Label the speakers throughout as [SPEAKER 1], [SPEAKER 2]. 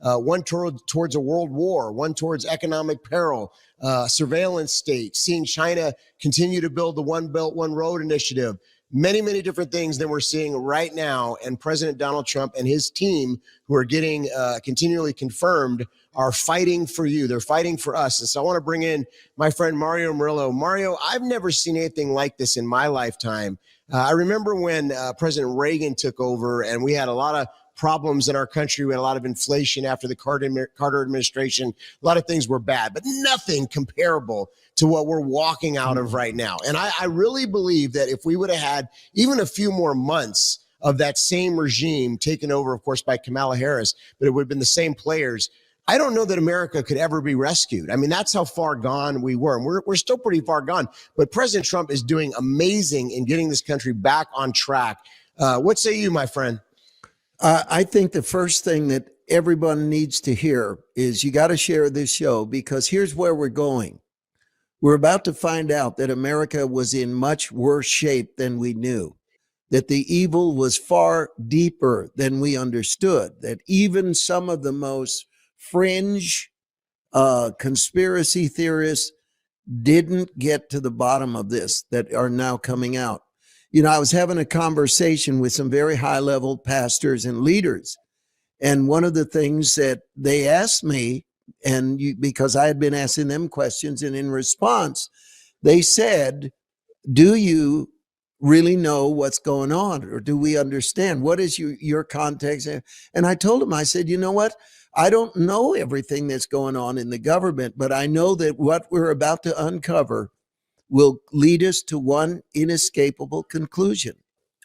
[SPEAKER 1] one towards a world war, one towards economic peril, surveillance state, seeing China continue to build the One Belt, One Road initiative, many, many different things that we're seeing right now. And President Donald Trump and his team, who are getting continually confirmed, are fighting for you. They're fighting for us. And so I want to bring in my friend Mario Murillo. Mario, I've never seen anything like this in my lifetime. I remember when President Reagan took over and we had a lot of problems in our country. We had a lot of inflation after the Carter administration. A lot of things were bad, but nothing comparable to what we're walking out of right now. And I really believe that if we would have had even a few more months of that same regime taken over, of course, by Kamala Harris, but it would have been the same players, I don't know that America could ever be rescued. I mean, that's how far gone we were. And we're still pretty far gone. But President Trump is doing amazing in getting this country back on track. What say you, my friend?
[SPEAKER 2] I think the first thing that everyone needs to hear is you got to share this show, because here's where we're going. We're about to find out that America was in much worse shape than we knew, that the evil was far deeper than we understood, that even some of the most fringe conspiracy theorists didn't get to the bottom of this, that are now coming out. You know, I was having a conversation with some very high-level pastors and leaders, and one of the things that they asked me, because I had been asking them questions, and in response, they said, do you really know what's going on, or do we understand? What is your context? And I told them, I said, you know what? I don't know everything that's going on in the government, but I know that what we're about to uncover will lead us to one inescapable conclusion.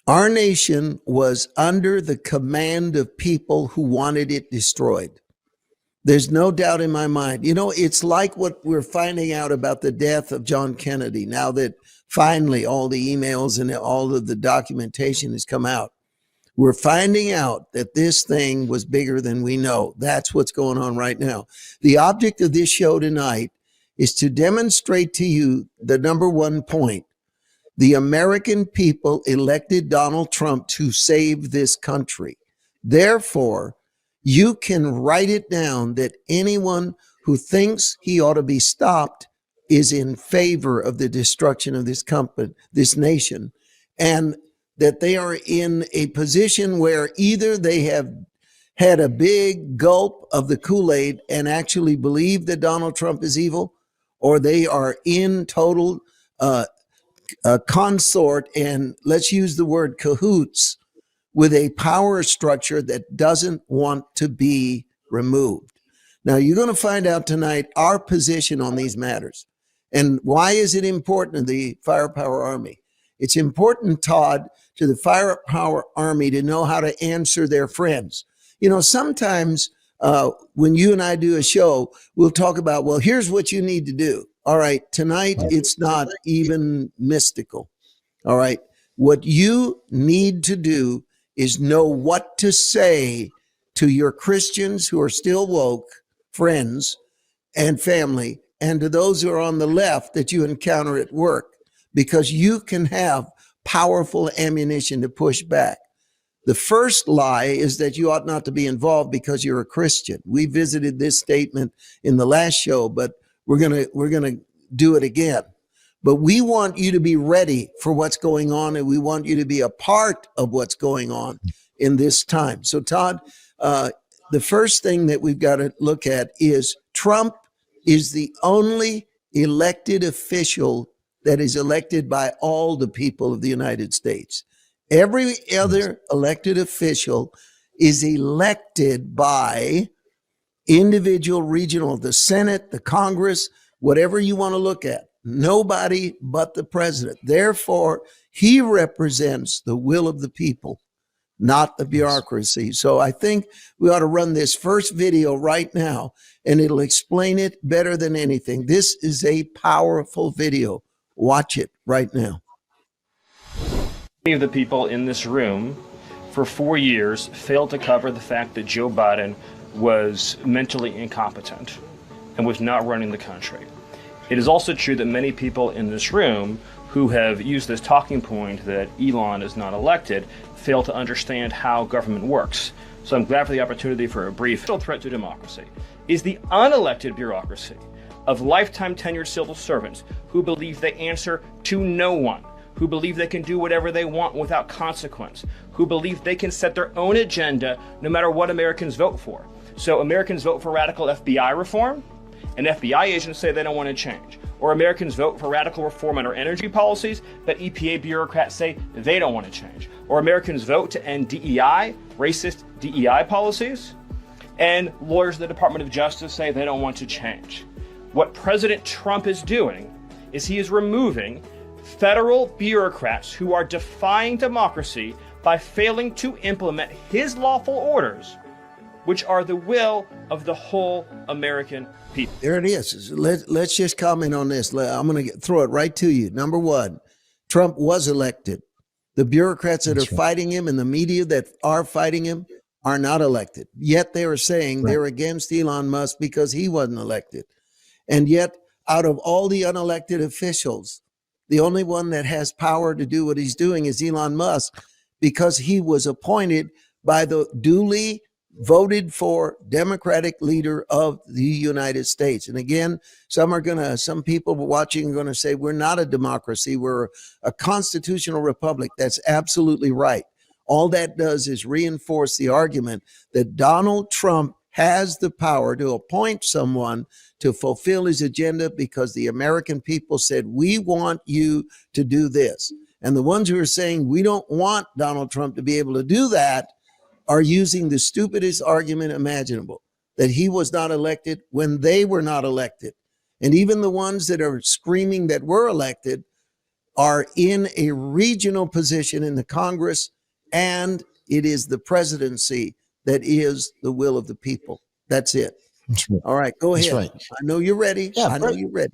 [SPEAKER 2] Our nation was under the command of people who wanted it destroyed. There's no doubt in my mind. You know, it's like what we're finding out about the death of John Kennedy, now that finally all the emails and all of the documentation has come out. We're finding out that this thing was bigger than we know. That's what's going on right now. The object of this show tonight is to demonstrate to you the number one point. The American people elected Donald Trump to save this country. Therefore, you can write it down that anyone who thinks he ought to be stopped is in favor of the destruction of this nation, and that they are in a position where either they have had a big gulp of the Kool-Aid and actually believe that Donald Trump is evil, or they are in total consort, and let's use the word cahoots, with a power structure that doesn't want to be removed. Now, you're going to find out tonight our position on these matters. And why is it important to the Firepower Army? It's important, Todd, to the Firepower Army to know how to answer their friends. You know, sometimes when you and I do a show, we'll talk about, well, here's what you need to do. All right, tonight it's not even mystical. All right, what you need to do is know what to say to your Christians who are still woke, friends and family, and to those who are on the left that you encounter at work, because you can have powerful ammunition to push back. The first lie is that you ought not to be involved because you're a Christian. We visited this statement in the last show, but we're gonna do it again. But we want you to be ready for what's going on, and we want you to be a part of what's going on in this time. So, Todd, the first thing that we've got to look at is Trump is the only elected official that is elected by all the people of the United States. Every other elected official is elected by individual regional, the Senate, the Congress, whatever you want to look at. Nobody but the president. Therefore, he represents the will of the people, not the bureaucracy. So I think we ought to run this first video right now, and it'll explain it better than anything. This is a powerful video. Watch it right now.
[SPEAKER 3] Many of the people in this room for 4 years failed to cover the fact that Joe Biden was mentally incompetent and was not running the country. It is also true that many people in this room who have used this talking point that Elon is not elected fail to understand how government works. So I'm glad for the opportunity for a brief threat to democracy is the unelected bureaucracy of lifetime tenured civil servants who believe they answer to no one, who believe they can do whatever they want without consequence, who believe they can set their own agenda no matter what Americans vote for. So Americans vote for radical FBI reform, and FBI agents say they don't want to change. Or Americans vote for radical reform on our energy policies, but EPA bureaucrats say they don't want to change. Or Americans vote to end DEI, racist DEI policies, and lawyers of the Department of Justice say they don't want to change. What President Trump is doing is he is removing federal bureaucrats who are defying democracy by failing to implement his lawful orders, which are the will of the whole American people.
[SPEAKER 2] There it is. Let's just comment on this. I'm going to throw it right to you. Number one, Trump was elected. The bureaucrats that are fighting him and the media that are fighting him are not elected. Yet they are saying they're against Elon Musk because he wasn't elected. And yet, out of all the unelected officials, the only one that has power to do what he's doing is Elon Musk, because he was appointed by the duly voted for Democratic leader of the United States. And again, some people watching are going to say, we're not a democracy, we're a constitutional republic. That's absolutely right. All that does is reinforce the argument that Donald Trump has the power to appoint someone to fulfill his agenda because the American people said, we want you to do this. And the ones who are saying we don't want Donald Trump to be able to do that are using the stupidest argument imaginable, that he was not elected when they were not elected. And even the ones that are screaming that were elected are in a regional position in the Congress, and it is the presidency that is the will of the people. That's it.
[SPEAKER 1] That's right.
[SPEAKER 2] All right, go ahead.
[SPEAKER 1] That's right.
[SPEAKER 2] I know you're ready.
[SPEAKER 1] Yeah,
[SPEAKER 2] I know you're ready.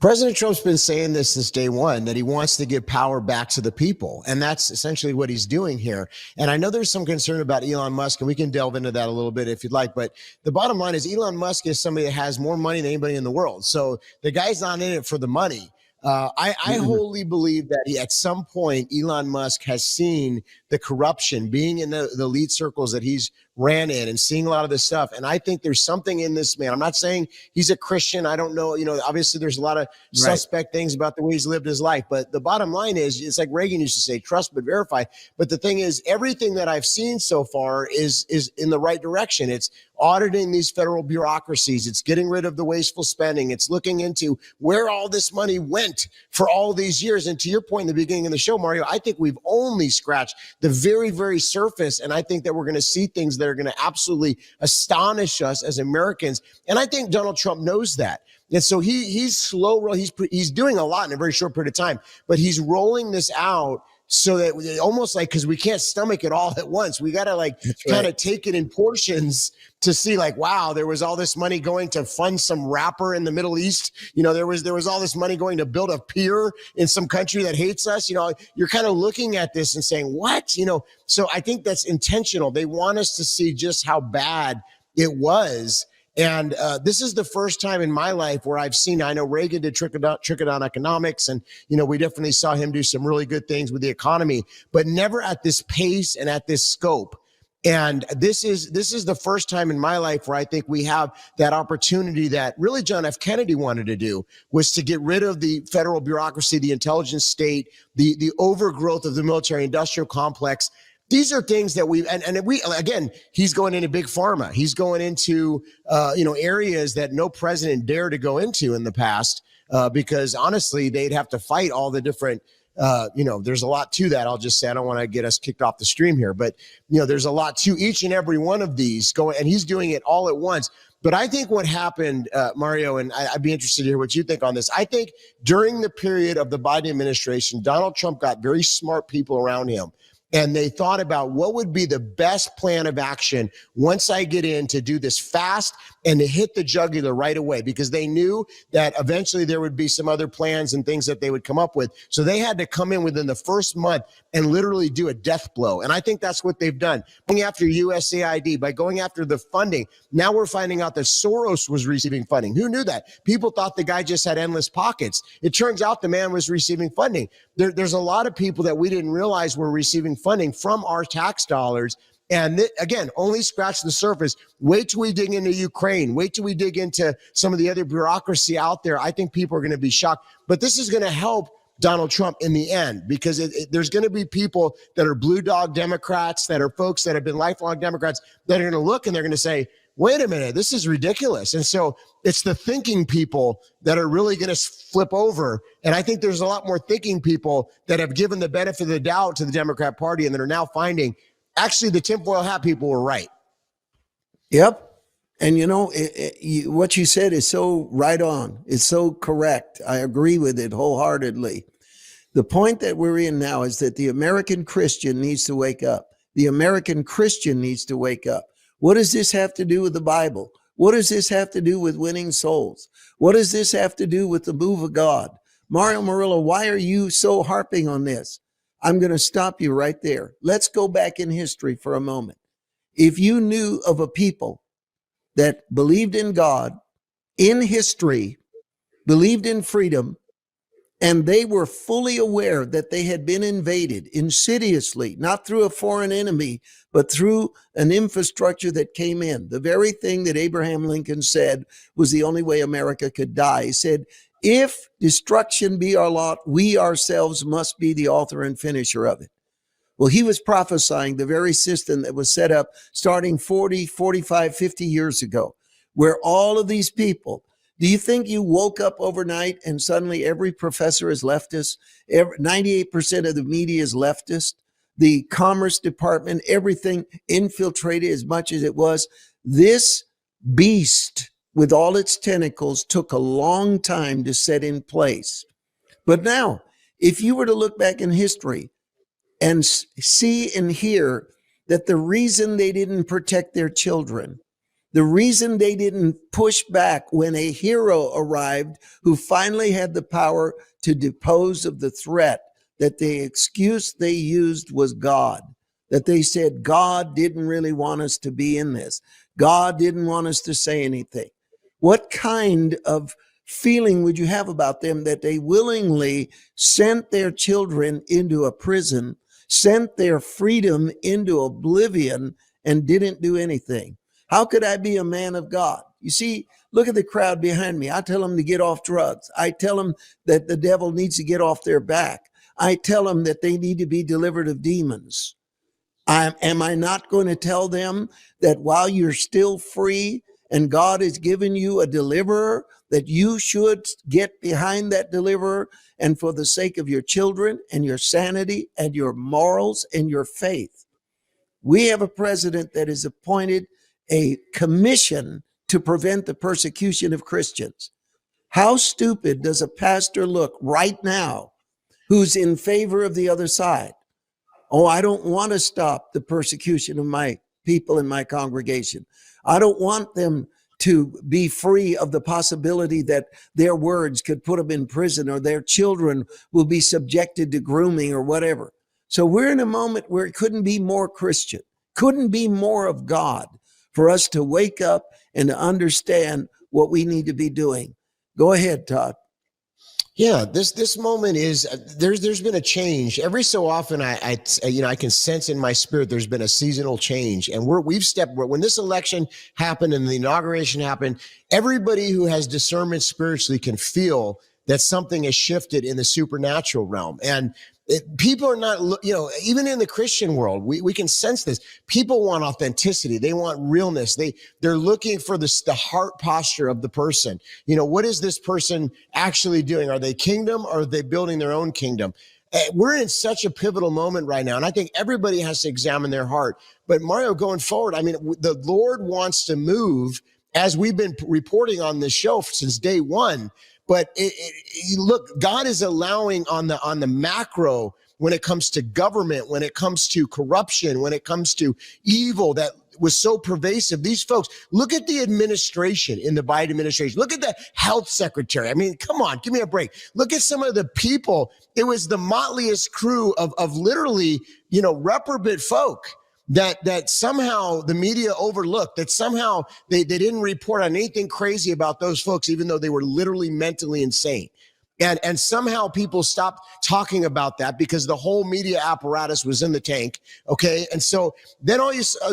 [SPEAKER 1] President Trump's been saying this since day one, that he wants to give power back to the people. And that's essentially what he's doing here. And I know there's some concern about Elon Musk, and we can delve into that a little bit if you'd like. But the bottom line is Elon Musk is somebody that has more money than anybody in the world. So the guy's not in it for the money. I wholly believe that at some point, Elon Musk has seen the corruption, being in the elite circles that he's ran in and seeing a lot of this stuff. And I think there's something in this man. I'm not saying he's a Christian. I don't know. Obviously there's a lot of suspect things about the way he's lived his life. But the bottom line is, it's like Reagan used to say, trust but verify. But the thing is, everything that I've seen so far is in the right direction. It's auditing these federal bureaucracies. It's getting rid of the wasteful spending. It's looking into where all this money went for all these years. And to your point in the beginning of the show, Mario, I think we've only scratched the very, very surface. And I think that we're going to see things that are going to absolutely astonish us as Americans. And I think Donald Trump knows that. And so he's slow. He's doing a lot in a very short period of time, but he's rolling this out so that almost like, because we can't stomach it all at once. We got to kind of take it in portions to see wow, there was all this money going to fund some rapper in the Middle East. There was all this money going to build a pier in some country that hates us. You're kind of looking at this and saying, what? So I think that's intentional. They want us to see just how bad it was. And this is the first time in my life where I've seen, I know Reagan did trickle-down economics, and, we definitely saw him do some really good things with the economy, but never at this pace and at this scope. And this is the first time in my life where I think we have that opportunity that really John F. Kennedy wanted to do, was to get rid of the federal bureaucracy, the intelligence state, the overgrowth of the military industrial complex. These are things that again, he's going into big pharma. He's going into, areas that no president dared to go into in the past, because honestly, they'd have to fight all the different, there's a lot to that. I'll just say, I don't want to get us kicked off the stream here, but there's a lot to each and every one of these going, and he's doing it all at once. But I think what happened, Mario, and I'd be interested to hear what you think on this. I think during the period of the Biden administration, Donald Trump got very smart people around him. And they thought about what would be the best plan of action once I get in to do this fast and to hit the jugular right away, because they knew that eventually there would be some other plans and things that they would come up with. So they had to come in within the first month and literally do a death blow. And I think that's what they've done. Going after USAID, by going after the funding. Now we're finding out that Soros was receiving funding. Who knew that? People thought the guy just had endless pockets. It turns out the man was receiving funding. There's a lot of people that we didn't realize were receiving funding from our tax dollars. And again, only scratch the surface. Wait till we dig into Ukraine. Wait till we dig into some of the other bureaucracy out there. I think people are going to be shocked. But this is going to help Donald Trump in the end, because there's going to be people that are blue dog Democrats, that are folks that have been lifelong Democrats, that are going to look and they're going to say, wait a minute, this is ridiculous. And so it's the thinking people that are really going to flip over. And I think there's a lot more thinking people that have given the benefit of the doubt to the Democrat Party and that are now finding actually the tinfoil hat people were right.
[SPEAKER 2] Yep. And what you said is so right on. It's so correct. I agree with it wholeheartedly. The point that we're in now is that the American Christian needs to wake up. The American Christian needs to wake up. What does this have to do with the Bible? What does this have to do with winning souls? What does this have to do with the move of God? Mario Murillo, why are you so harping on this? I'm going to stop you right there. Let's go back in history for a moment. If you knew of a people that believed in God, in history, believed in freedom, and they were fully aware that they had been invaded insidiously, not through a foreign enemy, but through an infrastructure that came in. The very thing that Abraham Lincoln said was the only way America could die. He said, if destruction be our lot, we ourselves must be the author and finisher of it. Well, he was prophesying the very system that was set up starting 40, 45, 50 years ago, where all of these people, do you think you woke up overnight and suddenly every professor is leftist? 98% of the media is leftist. The Commerce Department, everything infiltrated as much as it was. This beast with all its tentacles took a long time to set in place. But now, if you were to look back in history and see and hear that the reason they didn't protect their children, the reason they didn't push back when a hero arrived who finally had the power to depose of the threat, that the excuse they used was God, that they said God didn't really want us to be in this. God didn't want us to say anything. What kind of feeling would you have about them that they willingly sent their children into a prison, sent their freedom into oblivion, and didn't do anything? How could I be a man of God? You see, look at the crowd behind me. I tell them to get off drugs. I tell them that the devil needs to get off their back. I tell them that they need to be delivered of demons. Am I not going to tell them that while you're still free and God has given you a deliverer, that you should get behind that deliverer, and for the sake of your children and your sanity and your morals and your faith? We have a president that has appointed a commission to prevent the persecution of Christians. How stupid does a pastor look right now who's in favor of the other side? Oh, I don't want to stop the persecution of my people in my congregation. I don't want them to be free of the possibility that their words could put them in prison or their children will be subjected to grooming or whatever. So we're in a moment where it couldn't be more Christian, couldn't be more of God for us to wake up and to understand what we need to be doing. Go ahead, Todd.
[SPEAKER 1] Yeah, this moment is there's been a change. Every so often I can sense in my spirit there's been a seasonal change, and we've stepped when this election happened and the inauguration happened. Everybody who has discernment spiritually can feel that something has shifted in the supernatural realm, and people are not, even in the Christian world, we can sense this. People want authenticity. They want realness. They're looking for the heart posture of the person. What is this person actually doing? Are they kingdom or are they building their own kingdom? We're in such a pivotal moment right now. And I think everybody has to examine their heart. But Mario, going forward, the Lord wants to move, as we've been reporting on this show since day one. But look, God is allowing on the macro, when it comes to government, when it comes to corruption, when it comes to evil that was so pervasive. These folks, look at the administration in the Biden administration. Look at the health secretary. Come on, give me a break. Look at some of the people. It was the motliest crew of literally, reprobate folk that somehow the media overlooked, that somehow they didn't report on anything crazy about those folks, even though they were literally mentally insane. And somehow people stopped talking about that because the whole media apparatus was in the tank. Okay. And so then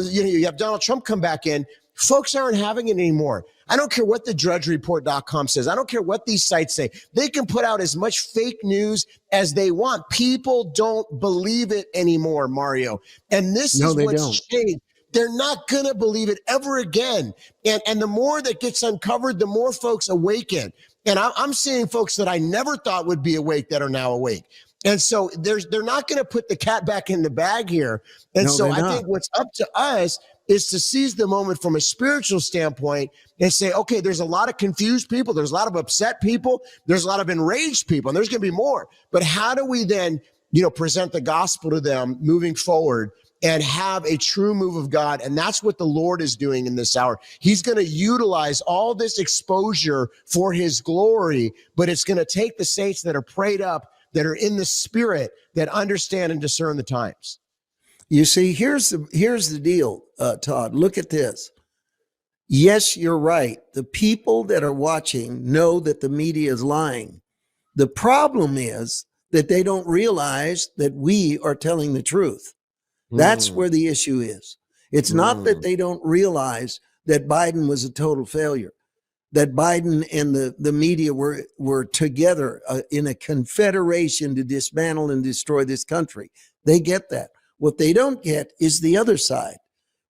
[SPEAKER 1] you have Donald Trump come back in. Folks aren't having it anymore. I don't care what the drudgereport.com says. I don't care what these sites say. They can put out as much fake news as they want. People don't believe it anymore, Mario. And this is what's changed. They're not going to believe it ever again. And the more that gets uncovered, the more folks awaken. And I'm seeing folks that I never thought would be awake that are now awake. And so they're not going to put the cat back in the bag here. And so I think what's up to us is to seize the moment from a spiritual standpoint and say, okay, there's a lot of confused people. There's a lot of upset people. There's a lot of enraged people, and there's going to be more. But how do we then, present the gospel to them moving forward and have a true move of God? And that's what the Lord is doing in this hour. He's going to utilize all this exposure for his glory, but it's going to take the saints that are prayed up, that are in the spirit, that understand and discern the times.
[SPEAKER 2] You see, here's the deal, Todd. Look at this. Yes, you're right. The people that are watching know that the media is lying. The problem is that they don't realize that we are telling the truth. That's where the issue is. It's not that they don't realize that Biden was a total failure, that Biden and the media were together in a confederation to dismantle and destroy this country. They get that. What they don't get is the other side,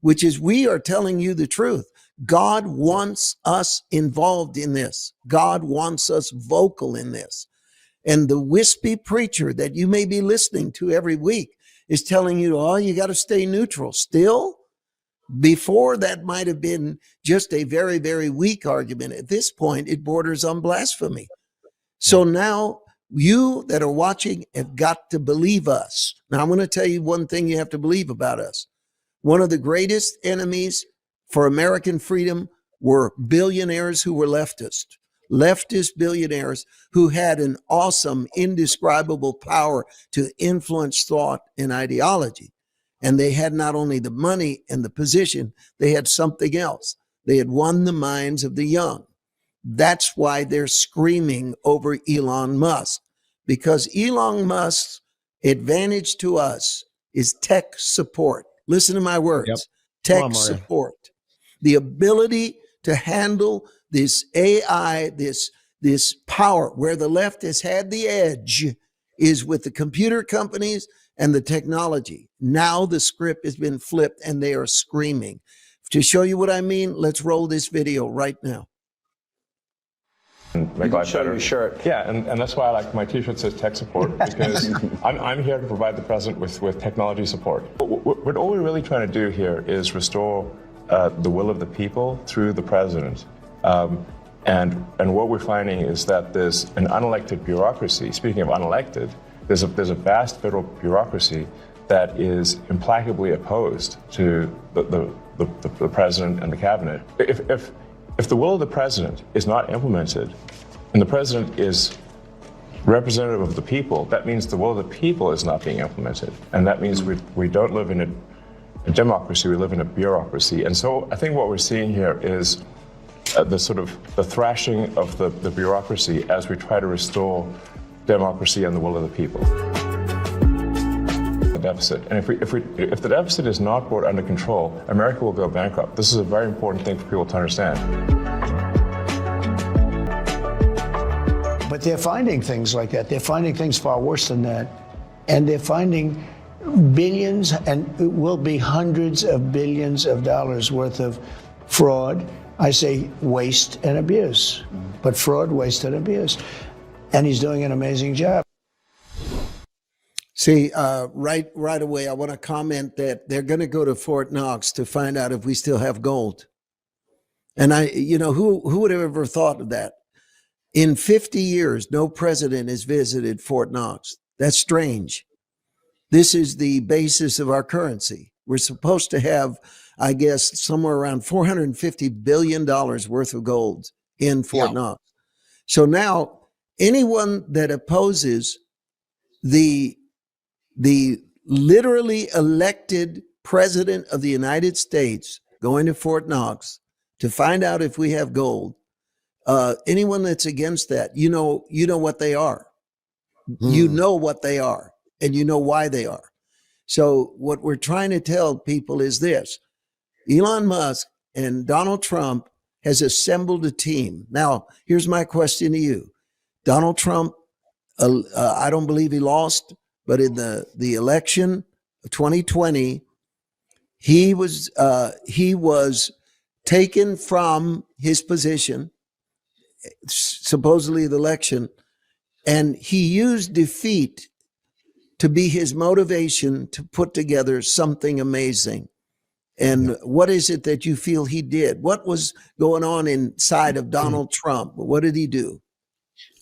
[SPEAKER 2] which is we are telling you the truth. God wants us involved in this. God wants us vocal in this. And the wispy preacher that you may be listening to every week is telling you, oh, you got to stay neutral. Still, before that might have been just a very, very weak argument. At this point, it borders on blasphemy. So now you that are watching have got to believe us. Now, I'm going to tell you one thing you have to believe about us. One of the greatest enemies for American freedom were billionaires who were leftist billionaires who had an awesome, indescribable power to influence thought and ideology. And they had not only the money and the position, they had something else. They had won the minds of the young. That's why they're screaming over Elon Musk, because Elon Musk's advantage to us is tech support. Listen to my words. Tech support. The ability to handle this AI, this power, where the left has had the edge is with the computer companies and the technology. Now the script has been flipped and they are screaming. To show you what I mean, let's roll this video right now.
[SPEAKER 4] Make life better. Your shirt. Yeah, and that's why I like my T-shirt says tech support, because I'm here to provide the president with technology support. What all we're really trying to do here is restore the will of the people through the president. And what we're finding is that there's an unelected bureaucracy. Speaking of unelected, there's a vast federal bureaucracy that is implacably opposed to the president and the cabinet. If the will of the president is not implemented, and the president is representative of the people, that means the will of the people is not being implemented. And that means we don't live in a democracy, we live in a bureaucracy. And so I think what we're seeing here is the thrashing of the bureaucracy as we try to restore democracy and the will of the people. Deficit. And if the deficit is not brought under control, America will go bankrupt. This is a very important thing for people to understand.
[SPEAKER 5] But they're finding things like that. They're finding things far worse than that. And they're finding billions, and it will be hundreds of billions of dollars worth of fraud. I say waste and abuse, but fraud, waste, and abuse. And he's doing an amazing job.
[SPEAKER 2] See, right away, I want to comment that they're going to go to Fort Knox to find out if we still have gold. And who would have ever thought of that? In 50 years, no president has visited Fort Knox. That's strange. This is the basis of our currency. We're supposed to have, I guess, somewhere around $450 billion worth of gold in Fort Knox. So now anyone that opposes the literally elected president of the United States going to Fort Knox to find out if we have gold Anyone that's against that, you know what they are. You know what they are, and you know why they are. So what we're trying to tell people is this: Elon Musk and Donald Trump has assembled a team. Now, here's my question to you. Donald Trump, I don't believe he lost, but in the election of 2020, he was taken from his position, supposedly the election, and he used defeat to be his motivation to put together something amazing. And what is it that you feel he did? What was going on inside of Donald Trump? What did he do?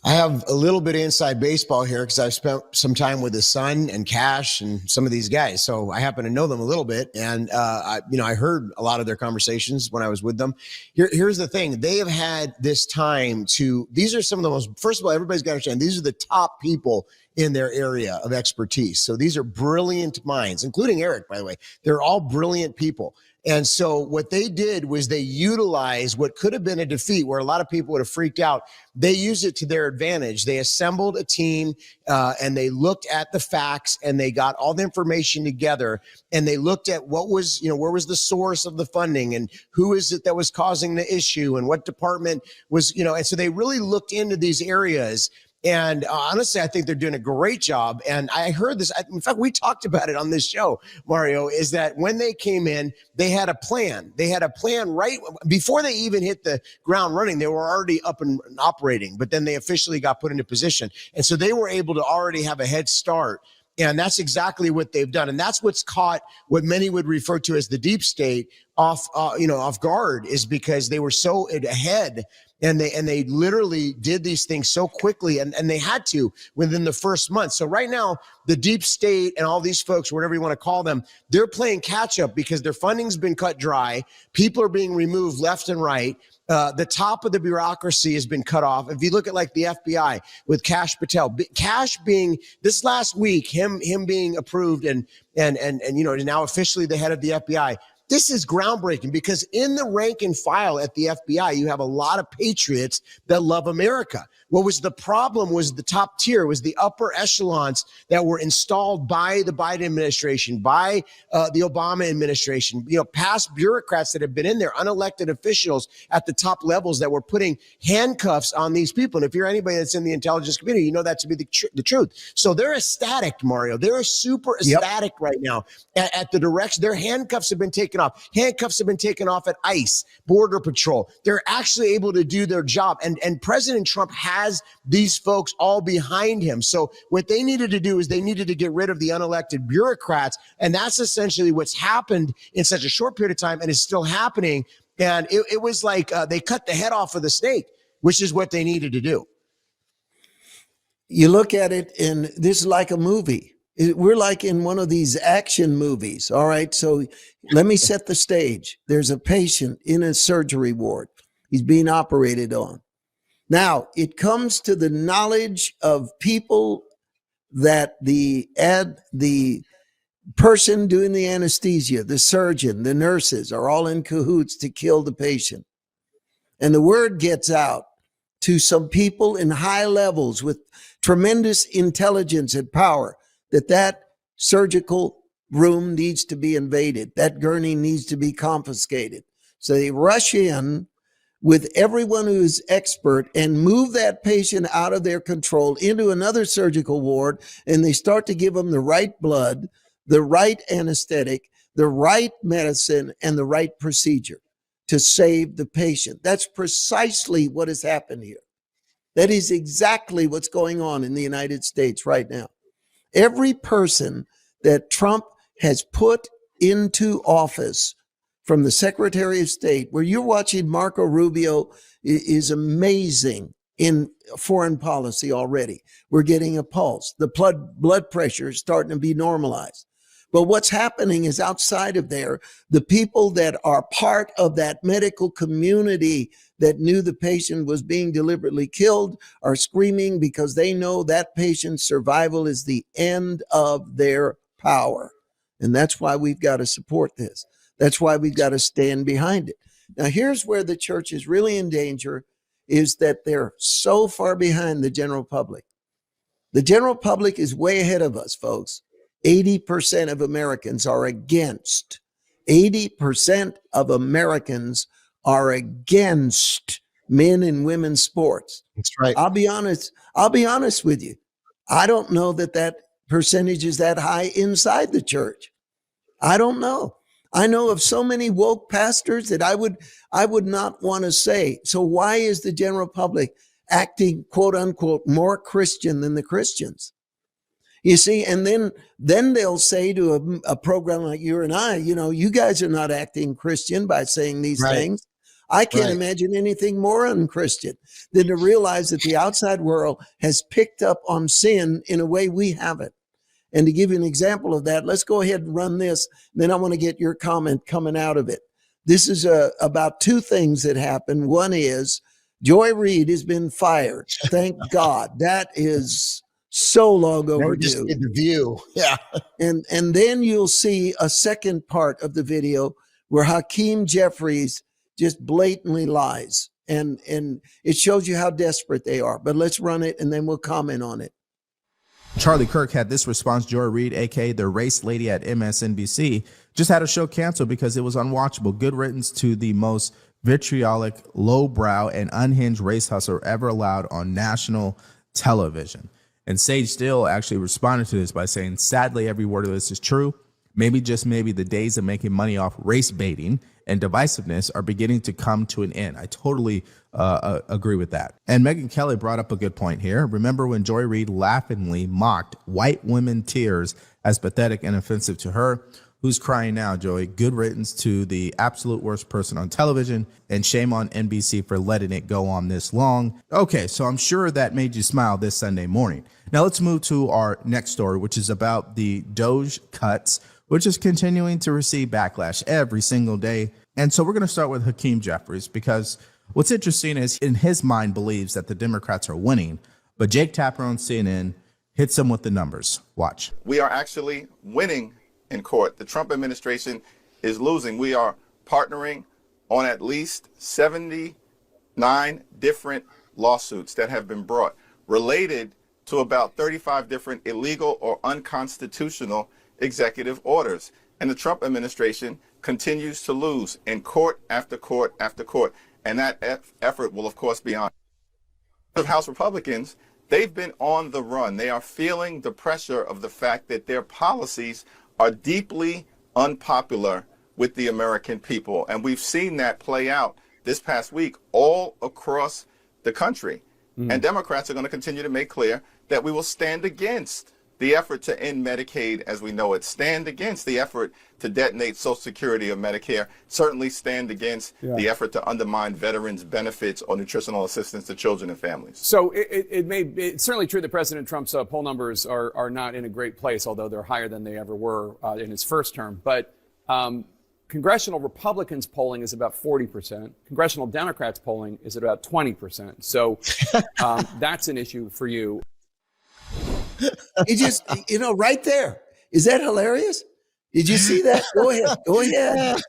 [SPEAKER 1] I have a little bit of inside baseball here because I've spent some time with his son and Cash and some of these guys. So I happen to know them a little bit. And, I heard a lot of their conversations when I was with them. Here's the thing. They have had this time these are some of the most, first of all, everybody's got to understand, these are the top people in their area of expertise. So these are brilliant minds, including Eric, by the way. They're all brilliant people. And so what they did was they utilized what could have been a defeat where a lot of people would have freaked out. They used it to their advantage. They assembled a team and they looked at the facts and they got all the information together and they looked at what was, where was the source of the funding and who is it that was causing the issue and what department was, and so they really looked into these areas. And honestly, I think they're doing a great job. And I heard this. In fact, we talked about it on this show, Mario, is that when they came in, they had a plan. They had a plan right before they even hit the ground running. They were already up and operating, but then they officially got put into position. And so they were able to already have a head start. And that's exactly what they've done. And that's what's caught what many would refer to as the deep state off guard, is because they were so ahead. And they literally did these things so quickly, and they had to within the first month. So right now, the deep state and all these folks, whatever you want to call them, they're playing catch up because their funding's been cut dry. People are being removed left and right. The top of the bureaucracy has been cut off. If you look at like the FBI with Kash Patel, Kash being this last week, him being approved and now officially the head of the FBI. This is groundbreaking because in the rank and file at the FBI, you have a lot of patriots that love America. What was the problem was the top tier, was the upper echelons that were installed by the Biden administration, by the Obama administration, past bureaucrats that have been in there, unelected officials at the top levels that were putting handcuffs on these people. And if you're anybody that's in the intelligence community, you know that to be the truth. So they're ecstatic, Mario. They're super ecstatic right now at the direction. Their handcuffs have been taken off. Handcuffs have been taken off at ICE, Border Patrol. They're actually able to do their job. And President Trump has these folks all behind him. So what they needed to do is they needed to get rid of the unelected bureaucrats. And that's essentially what's happened in such a short period of time and is still happening. And it was like they cut the head off of the snake, which is what they needed to do.
[SPEAKER 2] You look at it, and this is like a movie. We're like in one of these action movies. All right. So let me set the stage. There's a patient in a surgery ward. He's being operated on. Now, it comes to the knowledge of people that the person doing the anesthesia, the surgeon, the nurses are all in cahoots to kill the patient. And the word gets out to some people in high levels with tremendous intelligence and power that surgical room needs to be invaded. That gurney needs to be confiscated. So they rush in with everyone who is expert and move that patient out of their control into another surgical ward. And they start to give them the right blood, the right anesthetic, the right medicine, and the right procedure to save the patient. That's precisely what has happened here. That is exactly what's going on in the United States right now. Every person that Trump has put into office, from the Secretary of State, where you're watching Marco Rubio is amazing in foreign policy already. We're getting a pulse. The blood pressure is starting to be normalized. But what's happening is outside of there, the people that are part of that medical community that knew the patient was being deliberately killed are screaming because they know that patient's survival is the end of their power. And that's why we've got to support this. That's why we've got to stand behind it. Now, here's where the church is really in danger. is that they're so far behind the general public. The general public is way ahead of us, folks. 80% of Americans are against. 80% of Americans are against men and women's sports.
[SPEAKER 1] That's right.
[SPEAKER 2] I'll be honest with you. I don't know that percentage is that high inside the church. I don't know. I know of so many woke pastors that I would not want to say. So why is the general public acting, quote unquote, more Christian than the Christians? You see, and then they'll say to a program like you and I, you guys are not acting Christian by saying these things. I can't imagine anything more unchristian than to realize that the outside world has picked up on sin in a way we haven't. And to give you an example of that, let's go ahead and run this. Then I want to get your comment coming out of it. This is about two things that happened. One is Joy Reid has been fired. Thank God. That is so long overdue.
[SPEAKER 1] Just did the View. Yeah.
[SPEAKER 2] And then you'll see a second part of the video where Hakeem Jeffries just blatantly lies. And it shows you how desperate they are. But let's run it and then we'll comment on it.
[SPEAKER 6] Charlie Kirk had this response. Joy Reid, aka the race lady at MSNBC, just had a show canceled because it was unwatchable. Good riddance to the most vitriolic, lowbrow, and unhinged race hustler ever allowed on national television. And Sage Steele actually responded to this by saying, sadly, every word of this is true. Maybe, just maybe, the days of making money off race baiting and divisiveness are beginning to come to an end. I totally agree with that. And Megyn Kelly brought up a good point here. Remember when Joy Reid laughingly mocked white women tears as pathetic and offensive to her? Who's crying now, Joy? Good riddance to the absolute worst person on television, and shame on NBC for letting it go on this long. Okay, so I'm sure that made you smile this Sunday morning. Now let's move to our next story, which is about the Doge cuts, which is continuing to receive backlash every single day. And so we're going to start with Hakeem Jeffries, because what's interesting is in his mind believes that the Democrats are winning, but Jake Tapper on CNN hits him with the numbers. Watch.
[SPEAKER 7] We are actually winning in court. The Trump administration is losing. We are partnering on at least 79 different lawsuits that have been brought related to about 35 different illegal or unconstitutional executive orders. And the Trump administration continues to lose in court after court after court. And that effort will, of course, be on. The House Republicans, they've been on the run. They are feeling the pressure of the fact that their policies are deeply unpopular with the American people. And we've seen that play out this past week all across the country. And Democrats are going to continue to make clear that we will stand against the effort to end Medicaid as we know it, stand against the effort to detonate Social Security or Medicare, certainly stand against the effort to undermine veterans' benefits or nutritional assistance to children and families.
[SPEAKER 8] So it's certainly true that President Trump's poll numbers are not in a great place, although they're higher than they ever were in his first term. But Congressional Republicans polling is about 40%. Congressional Democrats polling is at about 20%. So that's an issue for you.
[SPEAKER 2] It just, right there. Is that hilarious? Did you see that? Go ahead. Go ahead.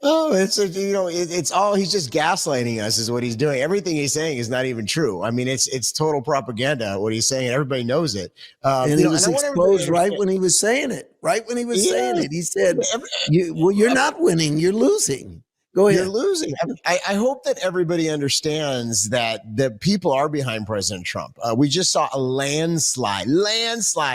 [SPEAKER 1] Oh, it's all, he's just gaslighting us is what he's doing. Everything he's saying is not even true. I mean, it's total propaganda, what he's saying. Everybody knows it.
[SPEAKER 2] And he was exposed right when he was saying it. Right when he was saying it. He said, you're not winning, you're losing. Go ahead.
[SPEAKER 1] You're losing. I hope that everybody understands that the people are behind President Trump. We just saw a landslide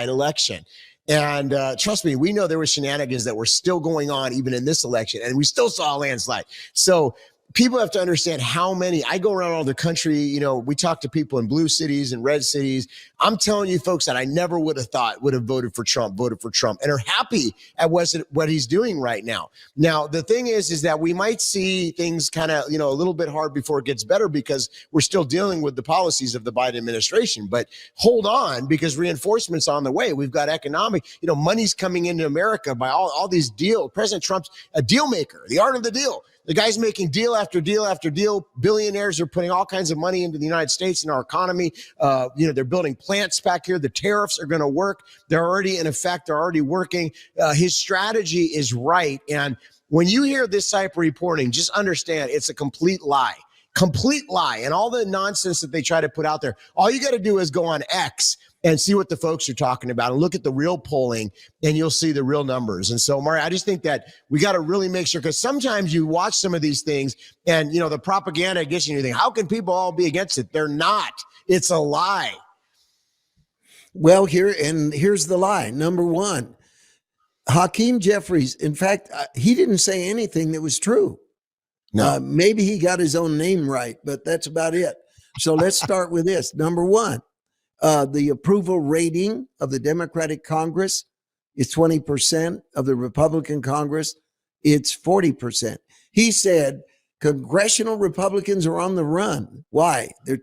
[SPEAKER 1] election. And trust me, we know there were shenanigans that were still going on even in this election, and we still saw a landslide. So people have to understand how many. I go around all the country, we talk to people in blue cities and red cities. I'm telling you folks that I never would have thought would have voted for Trump and are happy at what he's doing right now. Now, the thing is that we might see things kind of, a little bit hard before it gets better because we're still dealing with the policies of the Biden administration. But hold on, because reinforcement's on the way. We've got economic, money's coming into America by all these deals. President Trump's a deal maker, the art of the deal. The guy's making deal after deal after deal. Billionaires are putting all kinds of money into the United States and our economy. They're building plants back here. The tariffs are going to work. They're already in effect. They're already working. His strategy is right. And when you hear this type of reporting, just understand it's a complete lie. complete lie. And all the nonsense that they try to put out there, all you got to do is go on X and see what the folks are talking about and look at the real polling, and you'll see the real numbers. And so, Mari, I just think that we got to really make sure, because sometimes you watch some of these things and, you know, the propaganda against you, and you think, how can people all be against it? They're not. It's a lie.
[SPEAKER 2] Well, here's the lie. Number one, Hakeem Jeffries, in fact, he didn't say anything that was true.
[SPEAKER 1] No.
[SPEAKER 2] Maybe he got his own name right, but that's about it. So let's start with this. Number one, the approval rating of the Democratic Congress is 20%. Of the Republican Congress, it's 40%. He said congressional Republicans are on the run. Why? They're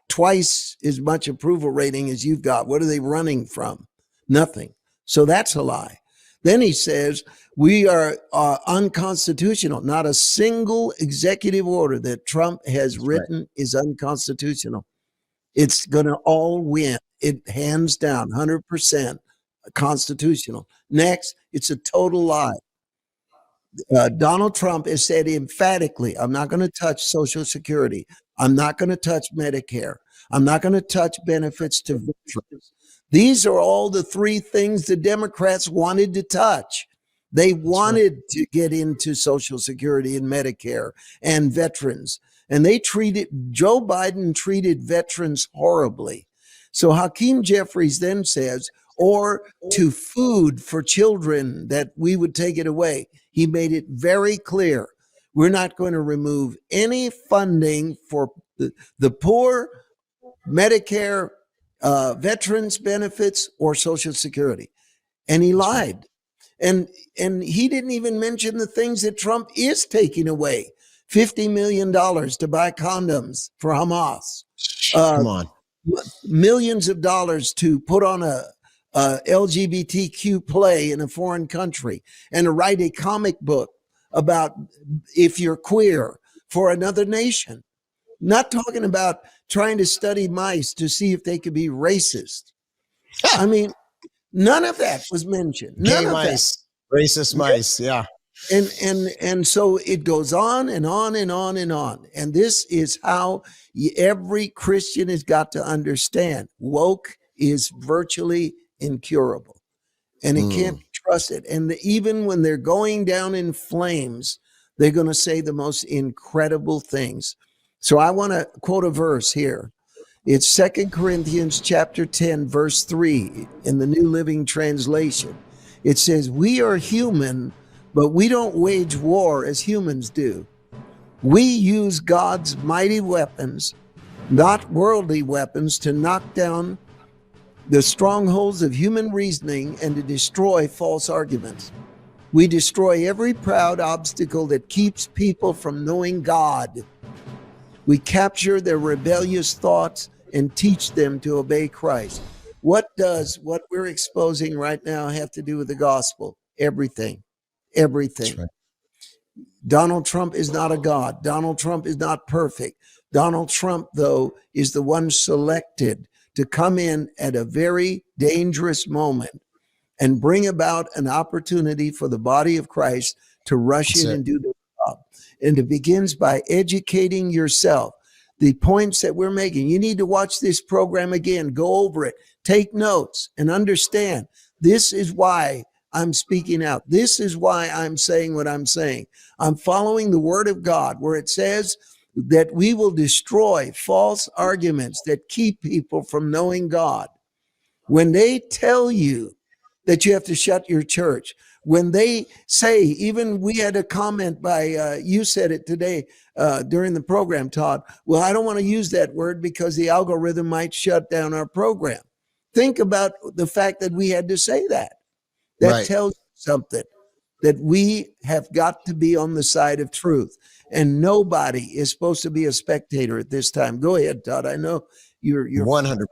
[SPEAKER 2] twice as much approval rating as you've got. What are they running from? Nothing. So that's a lie. Then he says we are unconstitutional. Not a single executive order that Trump has written is unconstitutional. It's going to all win. It hands down 100% constitutional. Next, it's a total lie. Donald Trump has said emphatically, I'm not going to touch Social Security. I'm not going to touch Medicare. I'm not going to touch benefits to veterans. These are all the three things the Democrats wanted to touch. They wanted to get into Social Security and Medicare and veterans. And Joe Biden treated veterans horribly. So Hakeem Jeffries then says, or to food for children, that we would take it away. He made it very clear. We're not going to remove any funding for the poor, Medicare, veterans benefits, or Social Security. And he lied. And he didn't even mention the things that Trump is taking away. $50 million to buy condoms for Hamas.
[SPEAKER 1] Come on.
[SPEAKER 2] Millions of dollars to put on a LGBTQ play in a foreign country, and to write a comic book about if you're queer for another nation. Not talking about trying to study mice to see if they could be racist. I mean, none of that was mentioned. None
[SPEAKER 1] Gay
[SPEAKER 2] of
[SPEAKER 1] mice, racist mice, yeah.
[SPEAKER 2] And so it goes on and on and on and on. And this is how every Christian has got to understand. Woke is virtually incurable, and it can't be trusted. And even when they're going down in flames, they're going to say the most incredible things. So I want to quote a verse here. It's 2 Corinthians chapter 10, verse 3 in the New Living Translation. It says, we are human, but we don't wage war as humans do. We use God's mighty weapons, not worldly weapons, to knock down the strongholds of human reasoning and to destroy false arguments. We destroy every proud obstacle that keeps people from knowing God. We capture their rebellious thoughts and teach them to obey Christ. What does what we're exposing right now have to do with the gospel? Everything. Everything. Right. Donald Trump is not a god. Donald Trump is not perfect. Donald Trump, though, is the one selected to come in at a very dangerous moment and bring about an opportunity for the body of Christ to rush in and do the job. And it begins by educating yourself. The points that we're making, you need to watch this program again, go over it, take notes, and understand this is why I'm speaking out. This is why I'm saying what I'm saying. I'm following the word of God, where it says that we will destroy false arguments that keep people from knowing God. When they tell you that you have to shut your church, when they say, even we had a comment by, you said it today during the program, Todd, well, I don't want to use that word because the algorithm might shut down our program. Think about the fact that we had to say that. That right. tells you something, that we have got to be on the side of truth. And nobody is supposed to be a spectator at this time. Go ahead, Todd. I know you're
[SPEAKER 1] 100%.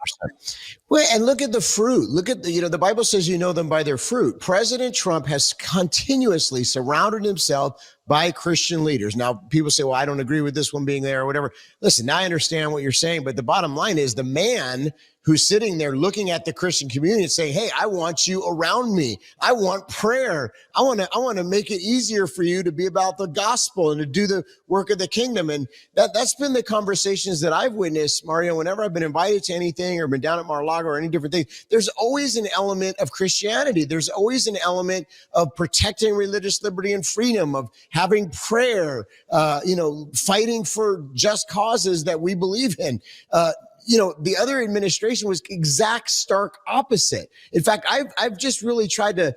[SPEAKER 1] Well, and look at the fruit. Look at the Bible says you know them by their fruit. President Trump has continuously surrounded himself by Christian leaders. Now, people say, well, I don't agree with this one being there or whatever. Listen, now I understand what you're saying, but the bottom line is the man who's sitting there looking at the Christian community and saying, hey, I want you around me. I want prayer. I want to make it easier for you to be about the gospel and to do the work of the kingdom. And that's been the conversations that I've witnessed, Mario, whenever I've been invited to anything or been down at Mar-a-Lago or any different thing. There's always an element of Christianity. There's always an element of protecting religious liberty and freedom, of having prayer, fighting for just causes that we believe in. The other administration was exact stark opposite. In fact, I've just really tried to,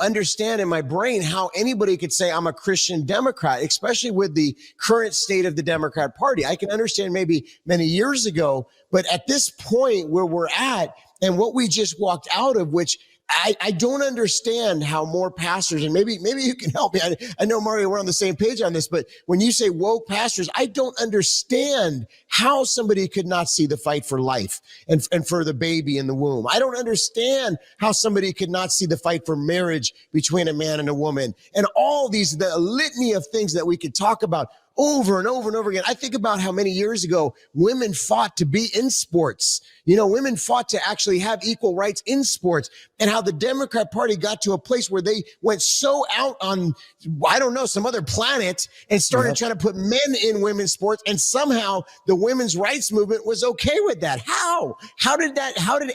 [SPEAKER 1] understand in my brain how anybody could say I'm a Christian Democrat, especially with the current state of the Democrat Party. I can understand maybe many years ago, but at this point where we're at and what we just walked out of, which I don't understand how more pastors, and maybe you can help me. I know, Mario, we're on the same page on this, but when you say woke pastors, I don't understand how somebody could not see the fight for life and for the baby in the womb. I don't understand how somebody could not see the fight for marriage between a man and a woman, and all the litany of things that we could talk about over and over and over again. I think about how many years ago women fought to be in sports. Women fought to actually have equal rights in sports, and how the Democrat Party got to a place where they went so out on, I don't know, some other planet and started trying to put men in women's sports. And somehow the women's rights movement was okay with that. How did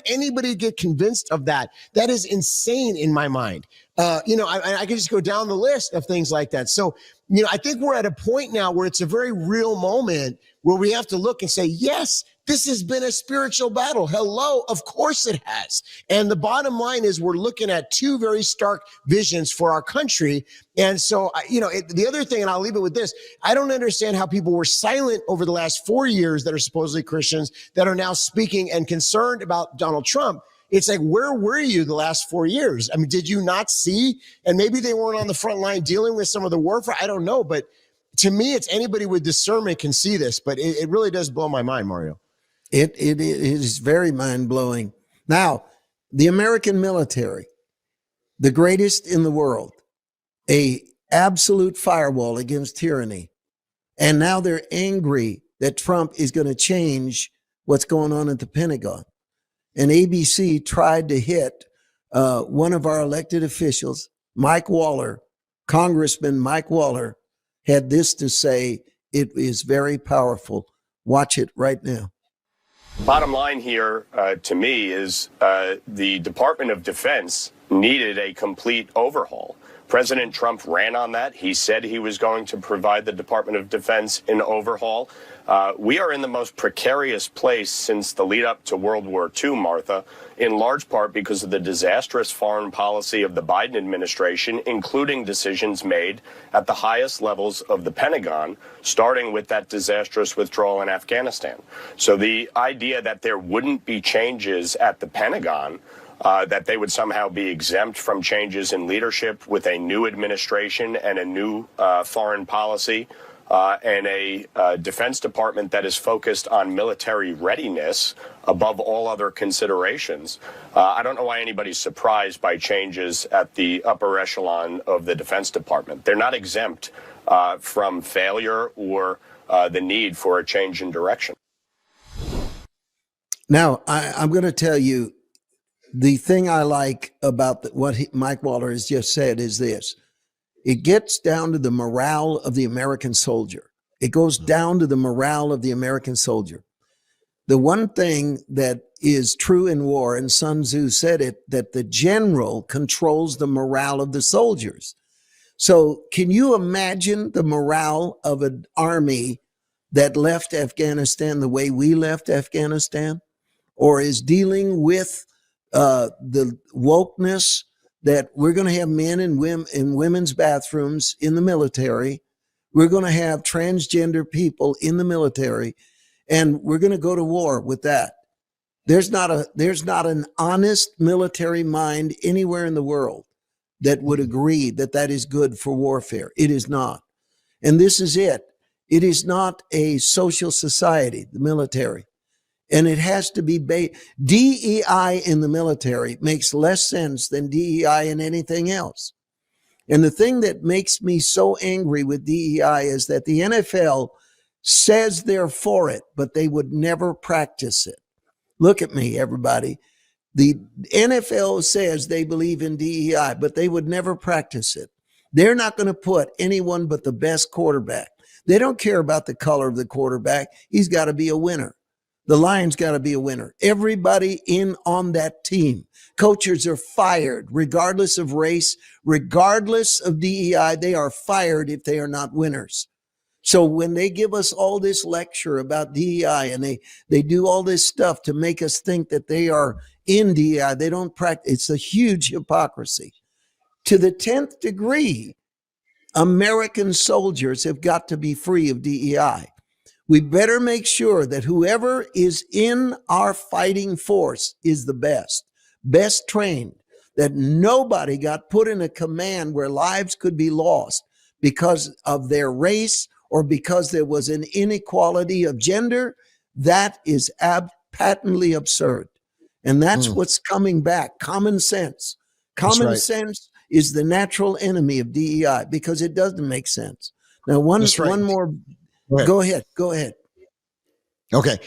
[SPEAKER 1] anybody get convinced of that? That is insane in my mind. I can just go down the list of things like that. So, I think we're at a point now where it's a very real moment where we have to look and say, yes, this has been a spiritual battle. Hello, of course it has. And the bottom line is we're looking at two very stark visions for our country. And so, the other thing, and I'll leave it with this, I don't understand how people were silent over the last 4 years that are supposedly Christians that are now speaking and concerned about Donald Trump. It's like, where were you the last 4 years? I mean, did you not see? And maybe they weren't on the front line dealing with some of the warfare. I don't know. But to me, it's anybody with discernment can see this. But it really does blow my mind, Mario.
[SPEAKER 2] It is very mind-blowing. Now, the American military, the greatest in the world, a absolute firewall against tyranny. And now they're angry that Trump is going to change what's going on at the Pentagon. And ABC tried to hit one of our elected officials, Mike Waller. Congressman Mike Waller had this to say. It is very powerful. Watch it right now.
[SPEAKER 9] Bottom line here, to me, is the Department of Defense needed a complete overhaul. President Trump ran on that. He said he was going to provide the Department of Defense an overhaul. We are in the most precarious place since the lead up to World War II, Martha, in large part because of the disastrous foreign policy of the Biden administration, including decisions made at the highest levels of the Pentagon, starting with that disastrous withdrawal in Afghanistan. So the idea that there wouldn't be changes at the Pentagon, that they would somehow be exempt from changes in leadership with a new administration and a new foreign policy, and a Defense Department that is focused on military readiness above all other considerations. I don't know why anybody's surprised by changes at the upper echelon of the Defense Department. They're not exempt from failure or the need for a change in direction.
[SPEAKER 2] Now, I'm going to tell you, the thing I like about what Mike Waller has just said is this. It gets down to the morale of the American soldier. It goes down to the morale of the American soldier. The one thing that is true in war, and Sun Tzu said it, that the general controls the morale of the soldiers. So can you imagine the morale of an army that left Afghanistan the way we left Afghanistan, or is dealing with the wokeness that we're going to have men and women in women's bathrooms in the military. We're going to have transgender people in the military, and we're going to go to war with that. There's not an honest military mind anywhere in the world that would agree that that is good for warfare. It is not. And this is it. It is not a social society, the military. And it has to be DEI in the military makes less sense than DEI in anything else. And the thing that makes me so angry with DEI is that the NFL says they're for it, but they would never practice it. Look at me, everybody. The NFL says they believe in DEI, but they would never practice it. They're not going to put anyone but the best quarterback. They don't care about the color of the quarterback. He's got to be a winner. The Lions got to be a winner. Everybody in on that team. Coaches are fired, regardless of race, regardless of DEI. They are fired if they are not winners. So when they give us all this lecture about DEI and they do all this stuff to make us think that they are in DEI, they don't practice. It's a huge hypocrisy. To the 10th degree, American soldiers have got to be free of DEI. We better make sure that whoever is in our fighting force is the best trained, that nobody got put in a command where lives could be lost because of their race or because there was an inequality of gender. That is patently absurd. And that's what's coming back. Common sense. Common sense is the natural enemy of DEI because it doesn't make sense. Now, one more. Go ahead.
[SPEAKER 1] Okay.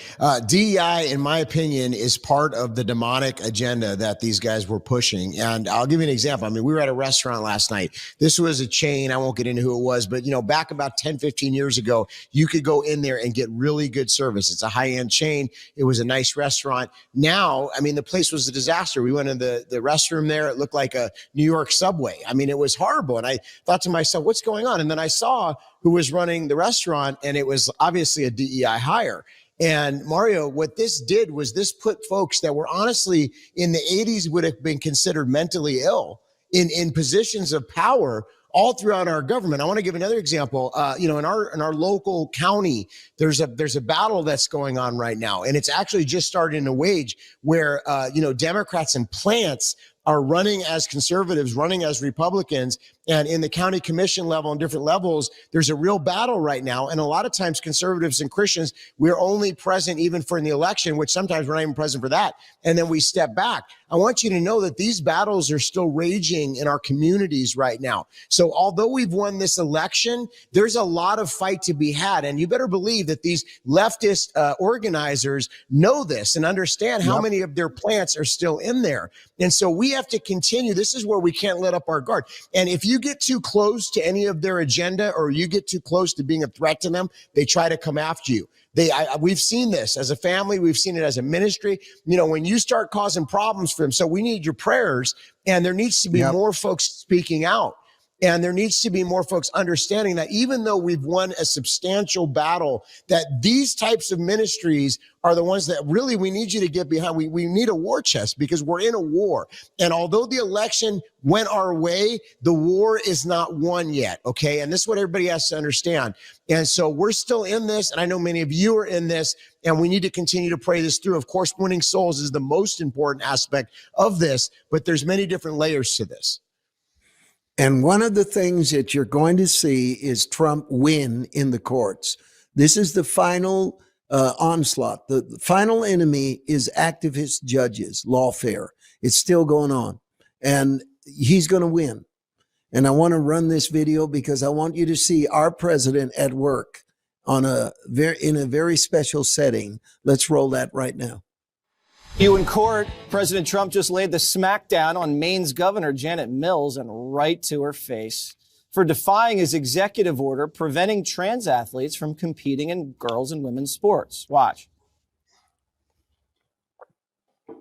[SPEAKER 1] DEI, in my opinion, is part of the demonic agenda that these guys were pushing. And I'll give you an example. I mean, we were at a restaurant last night. This was a chain. I won't get into who it was, but back about 10, 15 years ago, you could go in there and get really good service. It's a high-end chain. It was a nice restaurant. Now, I mean, the place was a disaster. We went in the restroom there. It looked like a New York subway. I mean, it was horrible. And I thought to myself, what's going on? And then I saw who was running the restaurant, and it was obviously a DEI hire. And Mario, what this did was this put folks that were honestly in the 80s would have been considered mentally ill in positions of power all throughout our government. I want to give another example. In our local county, there's a battle that's going on right now, and it's actually just starting to wage where Democrats and plants are running as conservatives, running as Republicans. And in the county commission level and different levels, there's a real battle right now. And a lot of times conservatives and Christians, we're only present even for in the election, which sometimes we're not even present for that. And then we step back. I want you to know that these battles are still raging in our communities right now. So although we've won this election, there's a lot of fight to be had. And you better believe that these leftist organizers know this and understand how many of their plants are still in there. And so we have to continue. This is where we can't let up our guard. And if you get too close to any of their agenda or you get too close to being a threat to them, they try to come after you. We've seen this as a family. We've seen it as a ministry. When you start causing problems for them. So we need your prayers, and there needs to be more folks speaking out. And there needs to be more folks understanding that even though we've won a substantial battle, that these types of ministries are the ones that really we need you to get behind. We need a war chest because we're in a war. And although the election went our way, the war is not won yet, okay? And this is what everybody has to understand. And so we're still in this, and I know many of you are in this, and we need to continue to pray this through. Of course, winning souls is the most important aspect of this, but there's many different layers to this.
[SPEAKER 2] And one of the things that you're going to see is Trump win in the courts. This is the final onslaught. The final enemy is activist judges, lawfare. It's still going on. And he's going to win. And I want to run this video because I want you to see our president at work in a very special setting. Let's roll that right now.
[SPEAKER 10] You in court, President Trump just laid the smackdown on Maine's Governor Janet Mills and right to her face for defying his executive order preventing trans athletes from competing in girls and women's sports. Watch.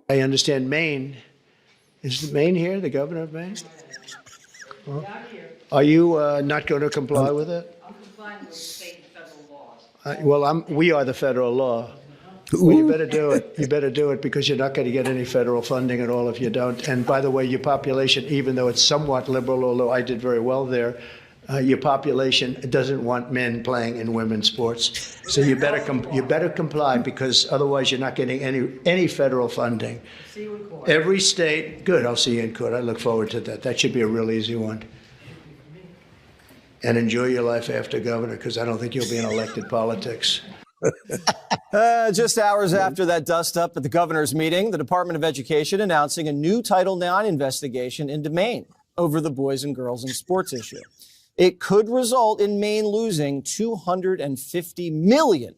[SPEAKER 5] I understand Maine. Is Maine here, the governor of Maine? Well, are you not going to comply with it?
[SPEAKER 11] I'm complying with state and federal laws.
[SPEAKER 5] We are the federal law. Well, you better do it. You better do it because you're not going to get any federal funding at all if you don't. And by the way, your population, even though it's somewhat liberal, although I did very well there, your population doesn't want men playing in women's sports. So you better comply because otherwise you're not getting any federal funding.
[SPEAKER 11] See you in court.
[SPEAKER 5] Every state, good. I'll see you in court. I look forward to that. That should be a real easy one. And enjoy your life after governor because I don't think you'll be in elected politics.
[SPEAKER 10] Just hours after that dust up at the governor's meeting, the Department of Education announcing a new Title IX investigation into Maine. over the boys and girls in sports issue. It could result in Maine losing $250 million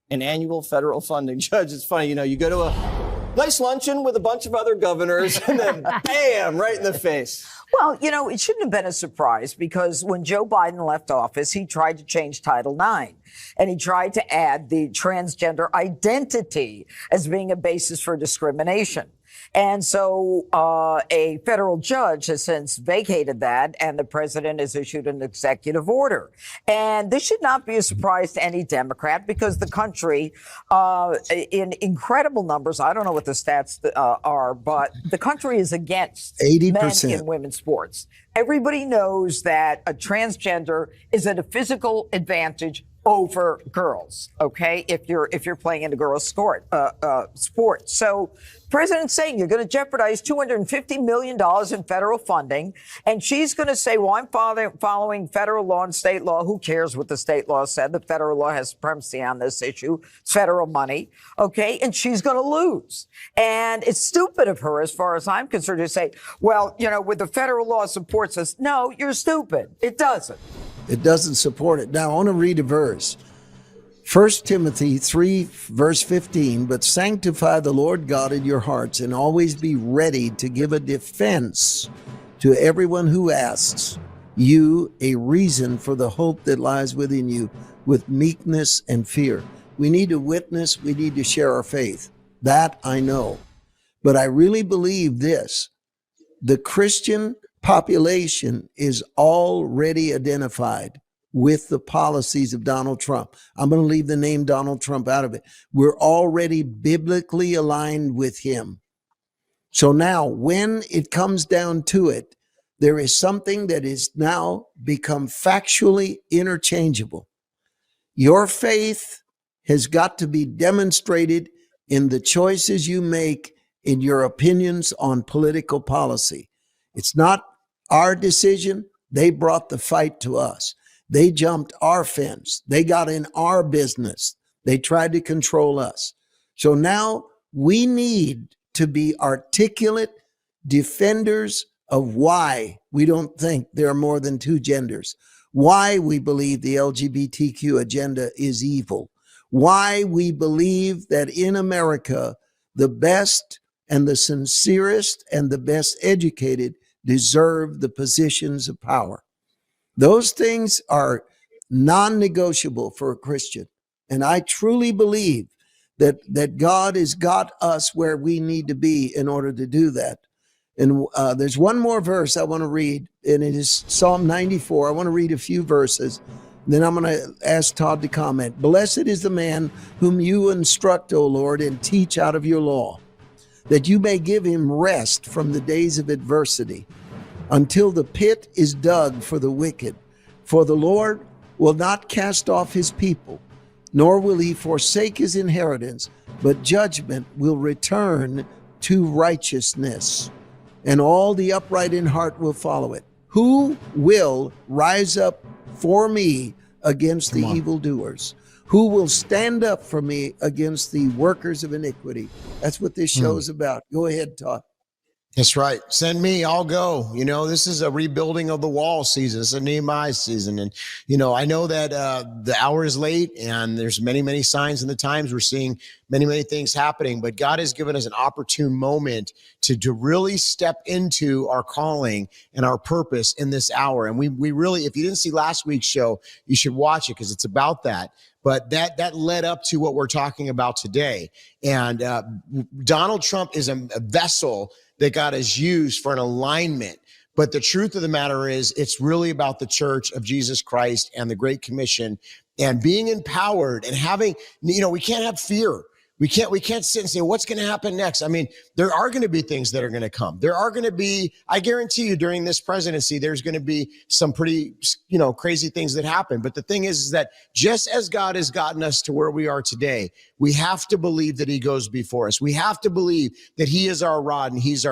[SPEAKER 10] in annual federal funding. Judge, it's funny, you go to a nice luncheon with a bunch of other governors and then bam, right in the face.
[SPEAKER 12] Well, it shouldn't have been a surprise because when Joe Biden left office, he tried to change Title IX and he tried to add the transgender identity as being a basis for discrimination. And so a federal judge has since vacated that, and the president has issued an executive order. And this should not be a surprise to any Democrat because the country, in incredible numbers, I don't know what the stats are, but the country is against
[SPEAKER 2] 80%
[SPEAKER 12] men in women's sports. Everybody knows that a transgender is at a physical advantage over girls, okay? If you're playing in a girls' sport. So, President's saying you're going to jeopardize $250 million in federal funding, and she's going to say, "Well, I'm following federal law and state law." Who cares what the state law said? The federal law has supremacy on this issue. It's federal money, okay? And she's going to lose. And it's stupid of her, as far as I'm concerned, to say, "Well, with the federal law supports us." No, you're stupid. It doesn't.
[SPEAKER 2] It doesn't support it. Now, I want to read a verse. 1 Timothy 3, verse 15, "But sanctify the Lord God in your hearts and always be ready to give a defense to everyone who asks you a reason for the hope that lies within you with meekness and fear." We need to witness. We need to share our faith. That I know. But I really believe this. The Christian population is already identified with the policies of Donald Trump. I'm going to leave the name Donald Trump out of it. We're already biblically aligned with him. So now when it comes down to it, there is something that is now become factually interchangeable. Your faith has got to be demonstrated in the choices you make in your opinions on political policy. It's not our decision. They brought the fight to us. They jumped our fence. They got in our business. They tried to control us. So now we need to be articulate defenders of why we don't think there are more than two genders, why we believe the LGBTQ agenda is evil, why we believe that in America, the best and the sincerest and the best educated deserve the positions of power. Those things are non-negotiable for a Christian. And I truly believe that God has got us where we need to be in order to do that. And there's one more verse I want to read, and it is Psalm 94. I want to read a few verses. Then I'm going to ask Todd to comment. "Blessed is the man whom you instruct, O Lord, and teach out of your law, that you may give him rest from the days of adversity, until the pit is dug for the wicked. For the Lord will not cast off his people, nor will he forsake his inheritance, but judgment will return to righteousness, and all the upright in heart will follow it. Who will rise up for me against the evildoers? Who will stand up for me against the workers of iniquity?" That's what this show is about. Go ahead, Todd.
[SPEAKER 1] That's right. Send me, I'll go. This is a rebuilding of the wall season. It's a Nehemiah season. And, I know that the hour is late and there's many, many signs in the times. We're seeing many, many things happening, but God has given us an opportune moment to really step into our calling and our purpose in this hour. And we really, if you didn't see last week's show, you should watch it because it's about that. But that led up to what we're talking about today. And Donald Trump is a vessel that God has used for an alignment. But the truth of the matter is, it's really about the church of Jesus Christ and the Great Commission and being empowered and having, we can't have fear. We can't sit and say, what's going to happen next? I mean, there are going to be things that are going to come. There are going to be, I guarantee you during this presidency, there's going to be some pretty, crazy things that happen. But the thing is that just as God has gotten us to where we are today, we have to believe that he goes before us. We have to believe that he is our rod and he's our